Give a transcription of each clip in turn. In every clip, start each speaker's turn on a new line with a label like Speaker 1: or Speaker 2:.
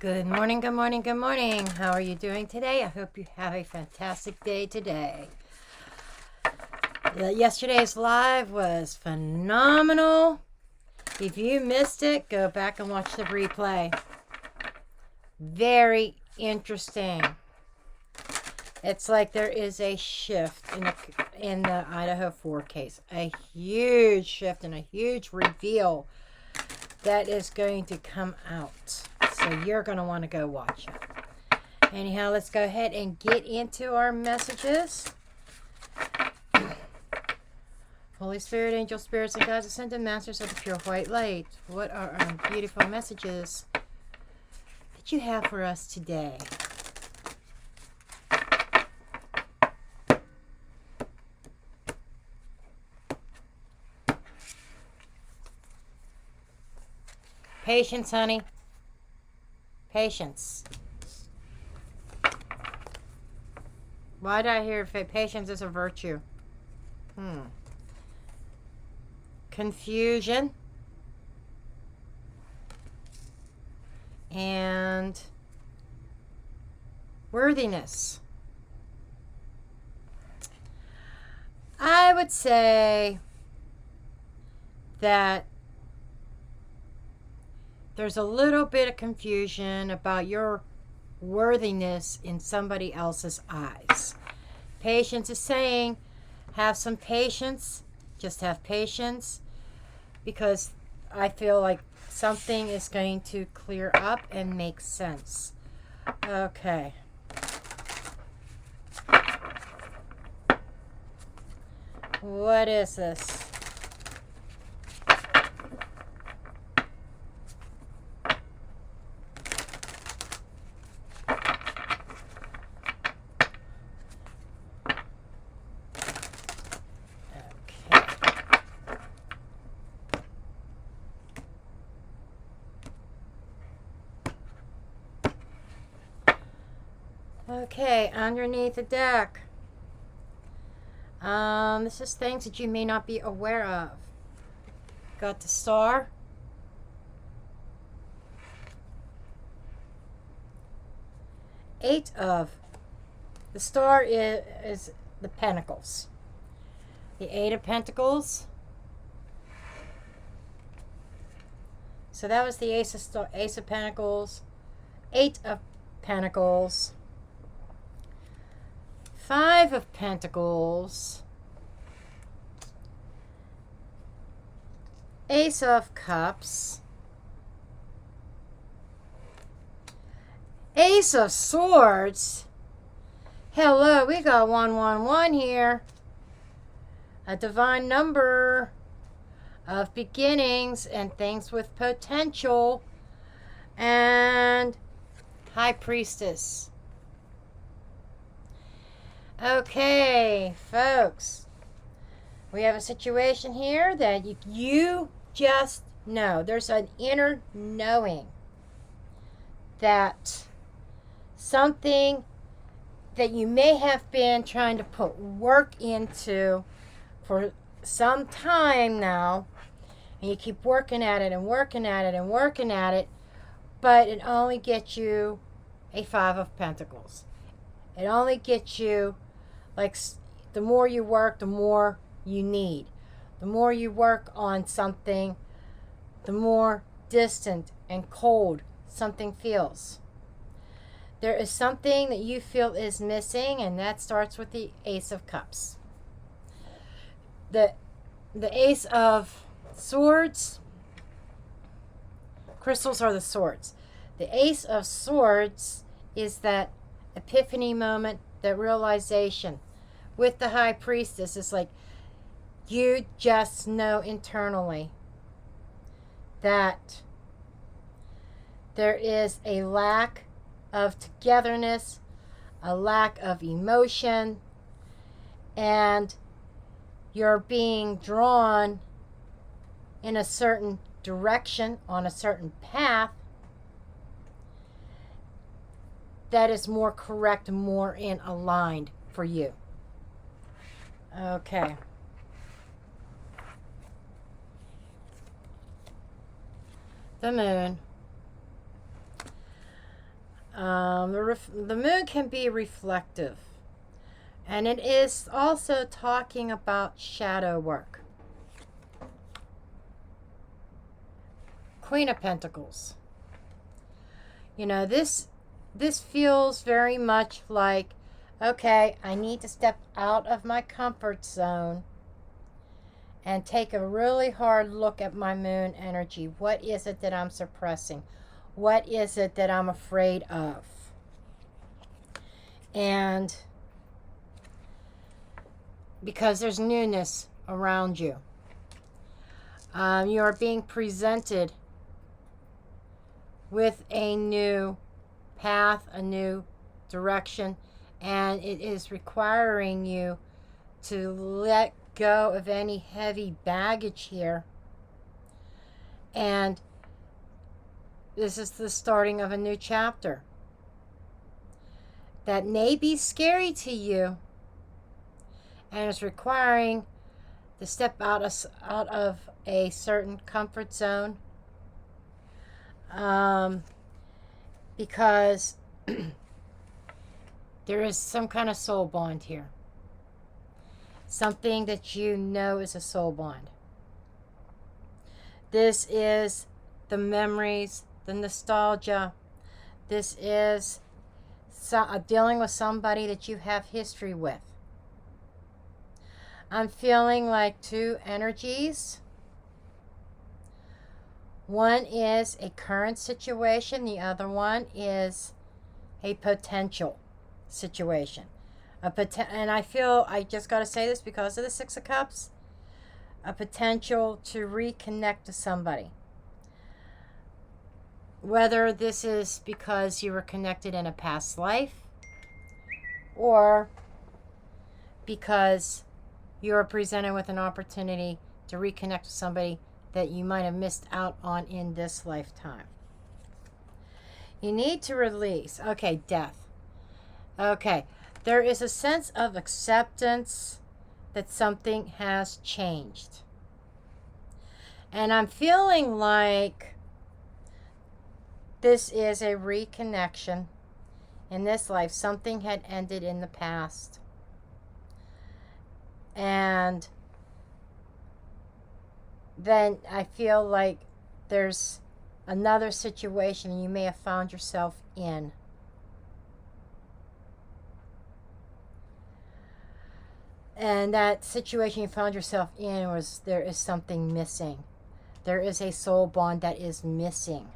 Speaker 1: Good morning, good morning, good morning. How are you doing today? I hope you have a fantastic day today. Yesterday's live was phenomenal. If you missed it, go back and watch the replay. Very interesting. It's like there is a shift in the Idaho 4 case. A huge shift and a huge reveal that is going to come out. So you're going to want to go watch it. Anyhow, let's go ahead and get into our messages. Holy Spirit, angel spirits, and guides, ascended masters of the pure white light. What are our beautiful messages that you have for us today? Patience, honey. Patience. Why did I hear patience is a virtue? Confusion. And worthiness. I would say that there's a little bit of confusion about your worthiness in somebody else's eyes. Patience is saying, have some patience. Just have patience. Because I feel like something is going to clear up and make sense. Okay. What is this? Okay, underneath the deck. This is things that you may not be aware of. Got the Star. The Star is the Pentacles. The Eight of Pentacles. So that was the Ace of Pentacles. Eight of Pentacles. Five of Pentacles. Ace of Cups. Ace of Swords. Hello, we got 111 here. A divine number of beginnings and things with potential. And High Priestess. Okay, folks. We have a situation here that you just know. There's an inner knowing that something that you may have been trying to put work into for some time now, and you keep working at it and working at it and working at it, but it only gets you a Five of Pentacles. It only gets you, like, the more you work, the more you need. The more you work on something, the more distant and cold something feels. There is something that you feel is missing, and that starts with the Ace of Cups. The Ace of Swords, crystals are the swords. The Ace of Swords is that epiphany moment, that realization. With the High Priestess, it's like you just know internally that there is a lack of togetherness, a lack of emotion, and you're being drawn in a certain direction, on a certain path that is more correct, more in aligned for you. Okay. The Moon. The moon can be reflective. And it is also talking about shadow work. Queen of Pentacles. You know, this feels very much like, okay, I need to step out of my comfort zone and take a really hard look at my moon energy. What is it that I'm suppressing? What is it that I'm afraid of? And because there's newness around you. You are being presented with a new path, a new direction, and it is requiring you to let go of any heavy baggage here. And this is the starting of a new chapter that may be scary to you, and is requiring to step out of a certain comfort zone, because there is some kind of soul bond here. Something that you know is a soul bond. This is the memories, the nostalgia. This is dealing with somebody that you have history with. I'm feeling like two energies. One is a current situation. The other one is a potential situation. And I feel, I just got to say this because of the Six of Cups, a potential to reconnect to somebody. Whether this is because you were connected in a past life, or because you are presented with an opportunity to reconnect with somebody that you might have missed out on in this lifetime. You need to release. Okay, death. Okay, there is a sense of acceptance that something has changed. And I'm feeling like this is a reconnection in this life. Something had ended in the past. And then I feel like there's another situation you may have found yourself in. And that situation you found yourself in was, there is something missing. There is a soul bond that is missing.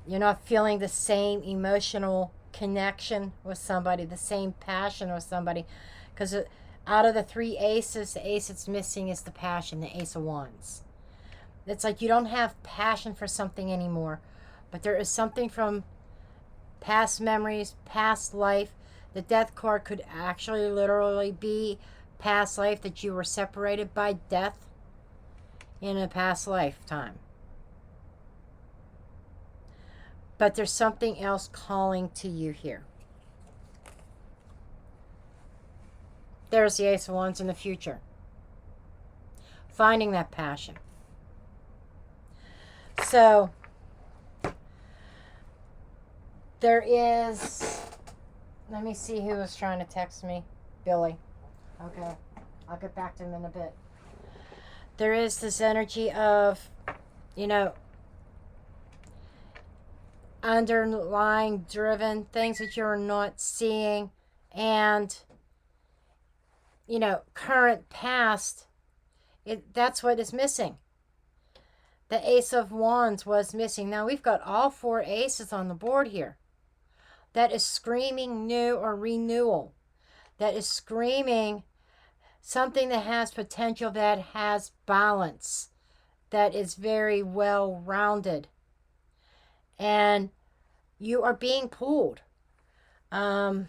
Speaker 1: You're not feeling the same emotional connection with somebody, the same passion with somebody. Because out of the three aces, the ace that's missing is the passion, the Ace of Wands. It's like you don't have passion for something anymore. But there is something from past memories, past life. The Death card could actually literally be past life, that you were separated by death in a past lifetime. But there's something else calling to you here. There's the Ace of Wands in the future. Finding that passion. So, there is... Let me see who was trying to text me. Billy. Okay. I'll get back to him in a bit. There is this energy of, you know, underlying driven things that you're not seeing, and, you know, current past. That's what is missing. The Ace of Wands was missing. Now we've got all four aces on the board here. That is screaming new or renewal. That is screaming something that has potential, that has balance, that is very well rounded. And you are being pulled. I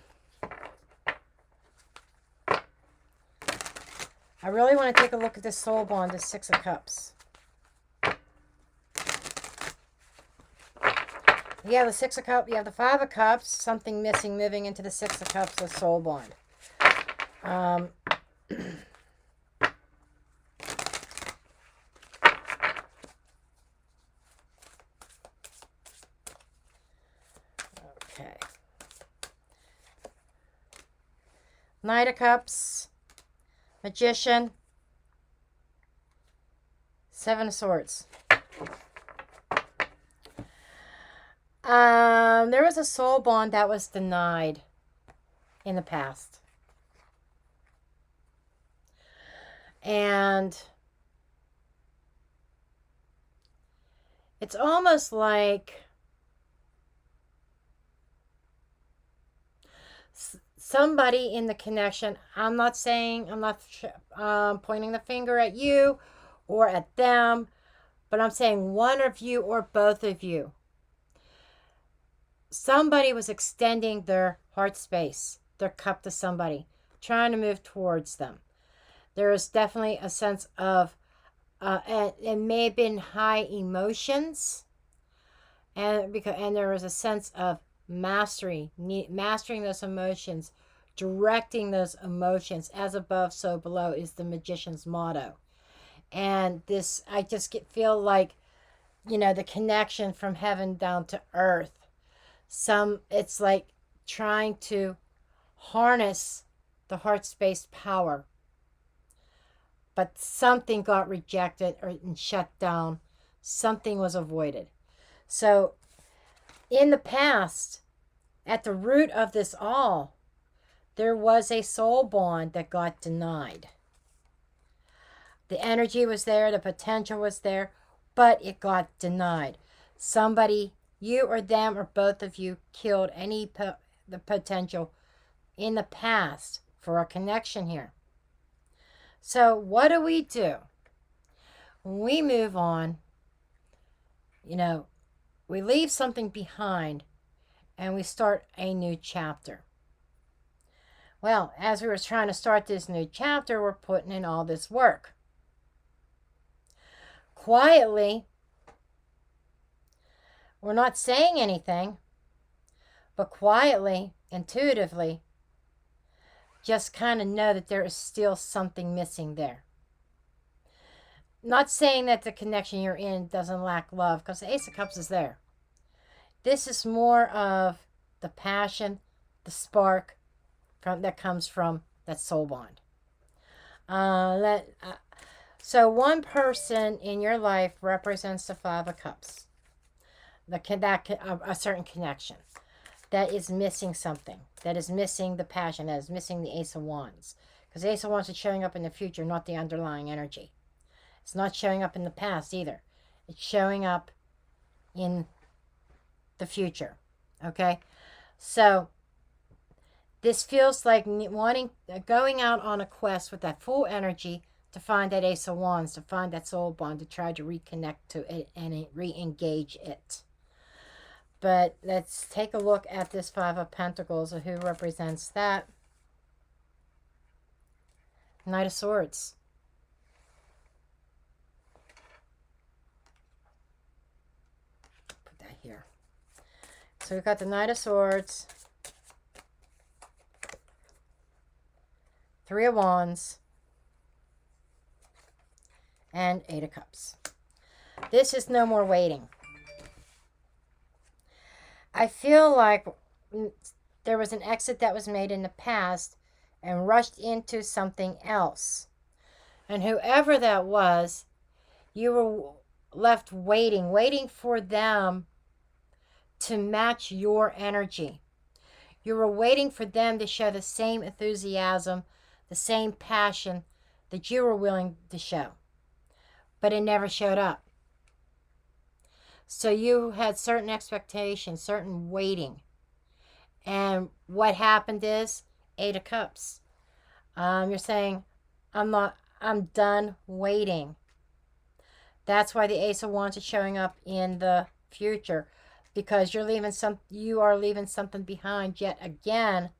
Speaker 1: really want to take a look at this soul bond, the Six of Cups. You have the Six of Cups, you have the Five of Cups, something missing, moving into the Six of Cups, the soul bond. Knight of Cups, Magician, Seven of Swords. There was a soul bond that was denied in the past. And it's almost like somebody in the connection, I'm not pointing the finger at you or at them, but I'm saying one of you or both of you. Somebody was extending their heart space, their cup to somebody, trying to move towards them. There is definitely a sense of, it may have been high emotions, and there was a sense of mastering those emotions, directing those emotions. As above, so below is the magician's motto. And this, I just feel like, the connection from heaven down to earth. It's like trying to harness the heart space power, but something got rejected or shut down. Something was avoided. So in the past, at the root of this all, there was a soul bond that got denied. The energy was there, the potential was there, but it got denied. Somebody, you or them or both of you, killed the potential in the past for a connection here. So what do? We move on, we leave something behind and we start a new chapter. Well, as we were trying to start this new chapter, we're putting in all this work. Quietly, we're not saying anything, but quietly, intuitively, just kind of know that there is still something missing there. Not saying that the connection you're in doesn't lack love, because the Ace of Cups is there. This is more of the passion, the spark that comes from that soul bond. So one person in your life represents the Five of Cups. A certain connection that is missing something, that is missing the passion, that is missing the Ace of Wands. Because the Ace of Wands is showing up in the future, not the underlying energy. It's not showing up in the past either. It's showing up in the future. Okay? So this feels like going out on a quest with that full energy to find that Ace of Wands, to find that soul bond, to try to reconnect to it and re-engage it. But let's take a look at this Five of Pentacles, and who represents that. Knight of Swords. Put that here. So we've got the Knight of Swords, Three of Wands, and Eight of Cups. This is no more waiting. I feel like there was an exit that was made in the past and rushed into something else. And whoever that was, you were left waiting for them to match your energy. You were waiting for them to show the same enthusiasm, the same passion that you were willing to show. But it never showed up. So you had certain expectations, certain waiting. And what happened is Eight of Cups. You're saying, I'm done waiting. That's why the Ace of Wands is showing up in the future. Because you are leaving something behind yet again.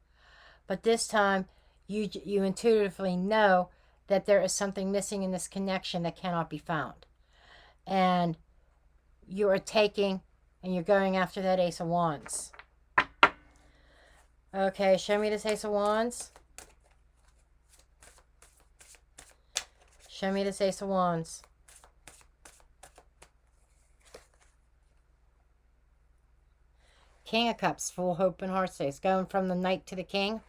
Speaker 1: But this time, you intuitively know that there is something missing in this connection that cannot be found. And you are taking and you're going after that Ace of Wands. Okay, show me this Ace of Wands. Show me this Ace of Wands. King of Cups, full hope and heart space. Going from the Knight to the King.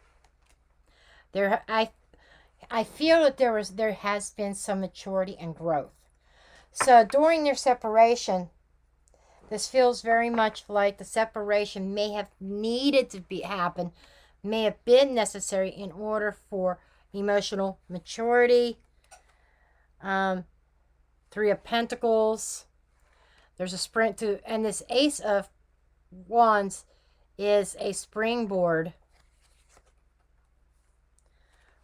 Speaker 1: There, I feel that there has been some maturity and growth. So during their separation, this feels very much like the separation may have needed to happen, may have been necessary in order for emotional maturity. Three of Pentacles. There's a sprint to, and this Ace of Wands is a springboard.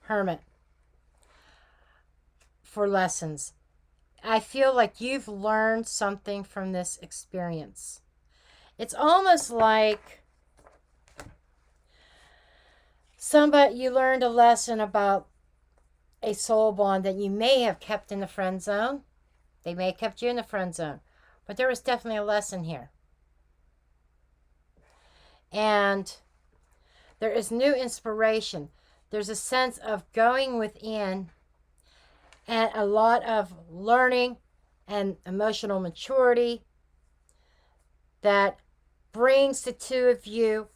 Speaker 1: Hermit. For lessons. I feel like you've learned something from this experience. It's almost like you learned a lesson about a soul bond that you may have kept in the friend zone. They may have kept you in the friend zone. But there was definitely a lesson here. And there is new inspiration. There's a sense of going within and a lot of learning and emotional maturity that brings the two of you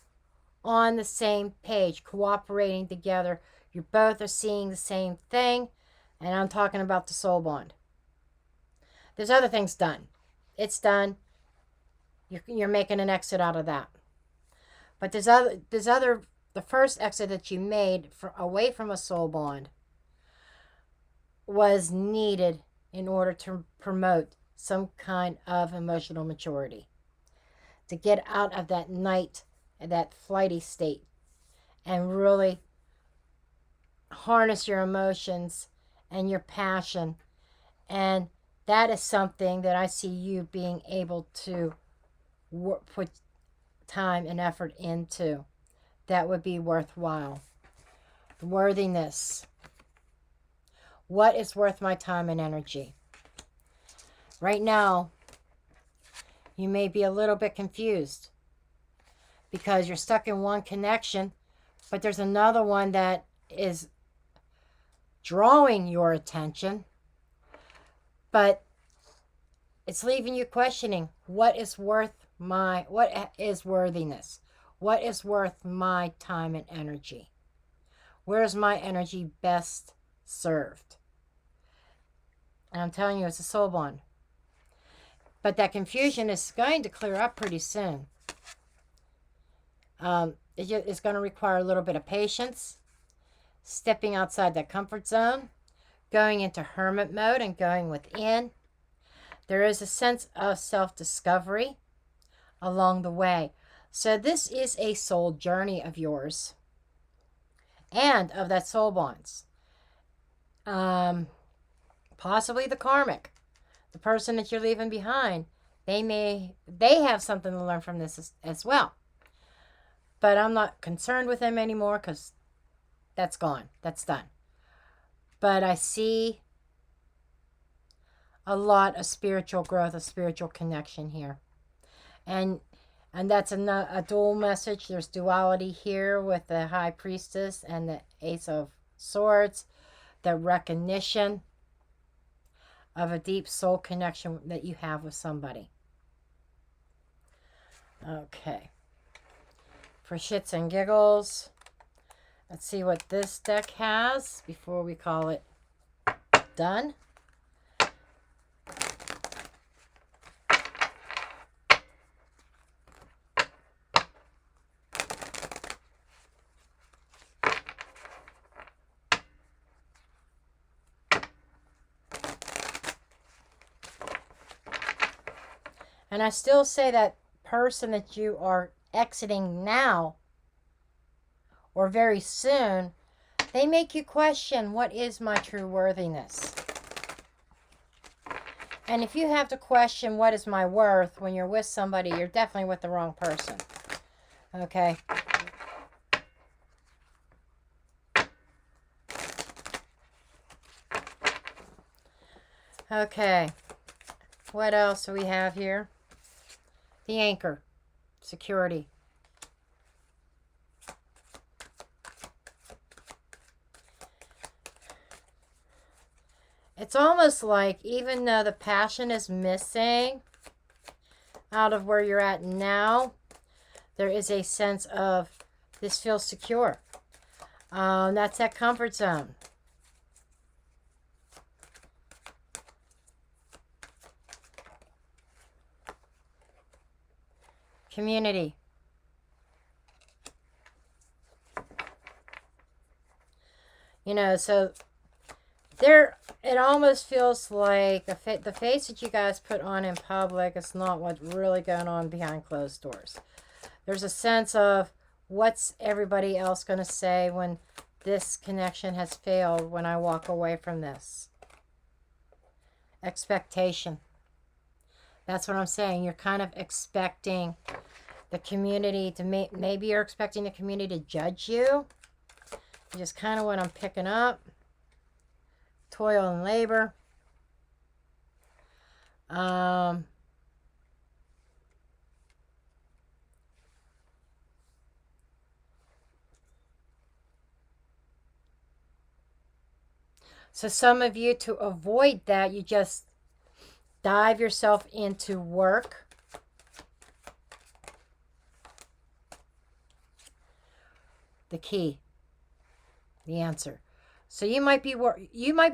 Speaker 1: on the same page, cooperating together. You both are seeing the same thing, and I'm talking about the soul bond. There's other things done. It's done. You're making an exit out of that. But there's other. The first exit that you made away from a soul bond was needed in order to promote some kind of emotional maturity, to get out of that night, that flighty state, and really harness your emotions and your passion. And that is something that I see you being able to put time and effort into. That would be worthwhile. Worthiness. What is worth my time and energy? Right now, you may be a little bit confused because you're stuck in one connection, but there's another one that is drawing your attention, but it's leaving you questioning what is worthiness? What is worth my time and energy? Where's my energy best served? And I'm telling you, it's a soul bond. But that confusion is going to clear up pretty soon. It's going to require a little bit of patience, stepping outside that comfort zone, going into hermit mode and going within. There is a sense of self-discovery along the way. So this is a soul journey of yours and of that soul bonds. Possibly the karmic, the person that you're leaving behind. They have something to learn from this as well. But I'm not concerned with them anymore because that's gone. That's done. But I see a lot of spiritual growth, a spiritual connection here. And that's a dual message. There's duality here with the High Priestess and the Ace of Swords. The recognition of a deep soul connection that you have with somebody. Okay. For shits and giggles, let's see what this deck has before we call it done. And I still say that person that you are exiting now or very soon, they make you question, what is my true worthiness? And if you have to question what is my worth when you're with somebody, you're definitely with the wrong person. Okay? Okay. What else do we have here? The anchor. Security. It's almost like even though the passion is missing out of where you're at now, there is a sense of this feels secure. That's that comfort zone. Community. You know, so there, it almost feels like the face that you guys put on in public is not what's really going on behind closed doors. There's a sense of what's everybody else going to say when this connection has failed, when I walk away from this. Expectation. That's what I'm saying. You're kind of expecting the community to maybe you're expecting the community to judge you. Just kind of what I'm picking up. Toil and labor. So some of you, to avoid that, you just dive yourself into work. The key. The answer. So you might be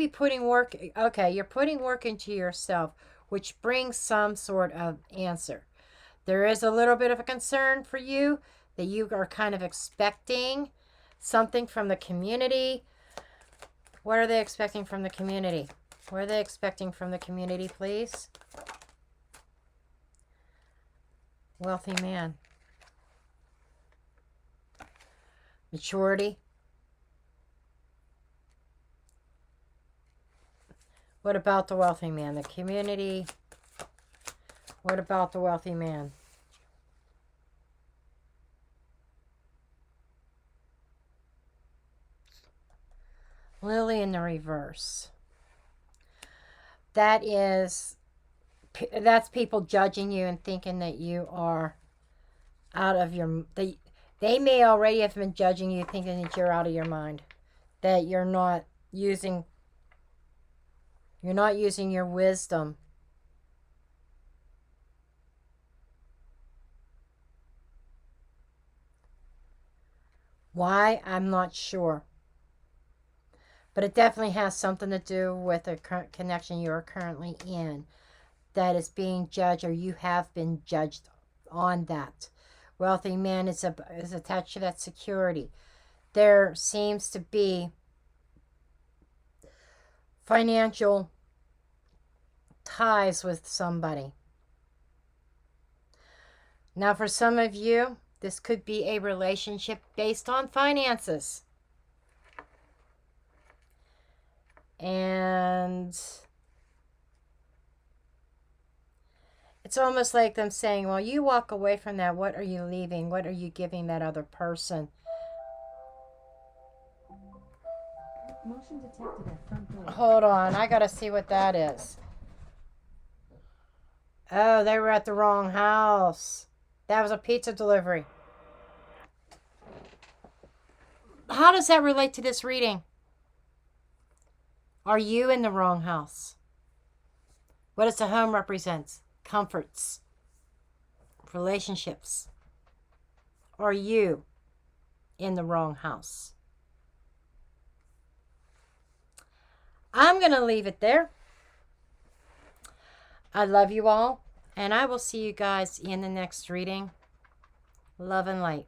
Speaker 1: putting work, okay, you're putting work into yourself, which brings some sort of answer. There is a little bit of a concern for you that you are kind of expecting something from the community. What are they expecting from the community? What are they expecting from the community, please? Wealthy man. Maturity. What about the wealthy man? The community. What about the wealthy man? Lily in the reverse. That's people judging you and thinking that you are out of your... They may already have been judging you, thinking that you're out of your mind. That you're not using your wisdom. Why? I'm not sure. But it definitely has something to do with the current connection you are currently in that is being judged, or you have been judged on that. Wealthy man is attached to that security. There seems to be financial ties with somebody. Now, for some of you, this could be a relationship based on finances. And it's almost like them saying, well, you walk away from that. What are you leaving? What are you giving that other person?
Speaker 2: Motion detected at front door.
Speaker 1: Hold on. I got to see what that is. Oh, they were at the wrong house. That was a pizza delivery. How does that relate to this reading? Are you in the wrong house? What does the home represent? Comforts. Relationships. Are you in the wrong house? I'm going to leave it there. I love you all, and I will see you guys in the next reading. Love and light.